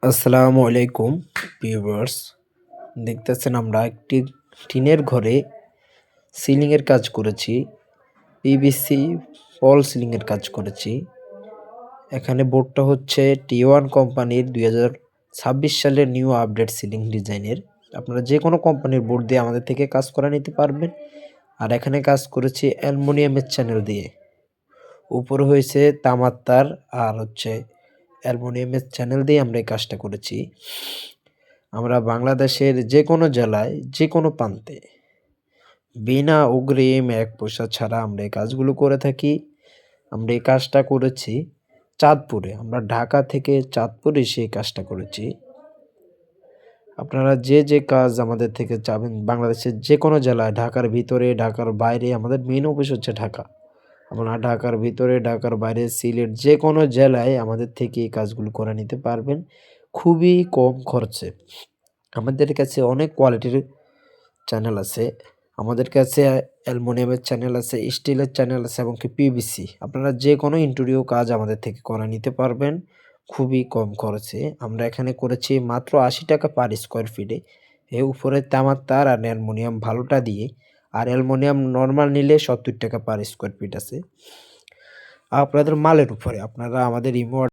আসসালামু আলাইকুম ভিউয়ার্স। দেখতেছেন আমরা একটি টিনের ঘরে সিলিং এর কাজ করেছি। পিভিসি ফল সিলিং এর কাজ করেছি। এখানে বোর্ডটা হচ্ছে T1 কোম্পানির 2026 সালের নিউ আপডেট সিলিং ডিজাইনের। আপনারা যে কোনো কোম্পানির বোর্ড দিয়ে আমাদের থেকে কাজ করা নিতে পারবেন। আর এখানে কাজ করেছি অ্যালুমিনিয়ামের চ্যানেল দিয়ে। উপরে হয়েছে তামার তার আর হচ্ছে অ্যালুমিনিয়ামের চ্যানেল দিয়ে আমরা এই কাজটা করেছি। আমরা বাংলাদেশের যে কোনো জেলায় যে কোনো প্রান্তে বিনা অগ্রিম এক পয়সা ছাড়া আমরা এই কাজগুলো করে থাকি। আমরা এই কাজটা করেছি চাঁদপুরে। আমরা ঢাকা থেকে চাঁদপুরে এসে এই কাজটা করেছি। আপনারা যে কাজ আমাদের থেকে চাবেন বাংলাদেশের যে কোনো জেলায়, ঢাকার ভিতরে ঢাকার বাইরে, আমাদের মেইন অফিস হচ্ছে ঢাকা। আপনারা ঢাকার ভিতরে ঢাকার বাইরে সিলেট যে কোনো জেলায় আমাদের থেকে এই কাজগুলো করে নিতে পারবেন খুবই কম খরচে। আমাদের কাছে অনেক কোয়ালিটির চ্যানেল আছে। আমাদের কাছে অ্যালুমিনিয়ামের চ্যানেল আছে, স্টিলের চ্যানেল আছে এবং কি পিভিসি। আপনারা যে কোনো ইন্টেরিয়র কাজ আমাদের থেকে করে নিতে পারবেন খুবই কম খরচে। আমরা এখানে করেছি মাত্র ৮০ টাকা পার স্কোয়ার ফিটে। এর উপরে তামার তার আর অ্যালুমিনিয়াম ভালোটা দিয়ে, আর অ্যালুমিনিয়াম নরমাল নিলে ৭০ টাকা পার স্কোয়ার ফিট আছে। আপনাদের মালের উপরে আপনারা আমাদের ইমো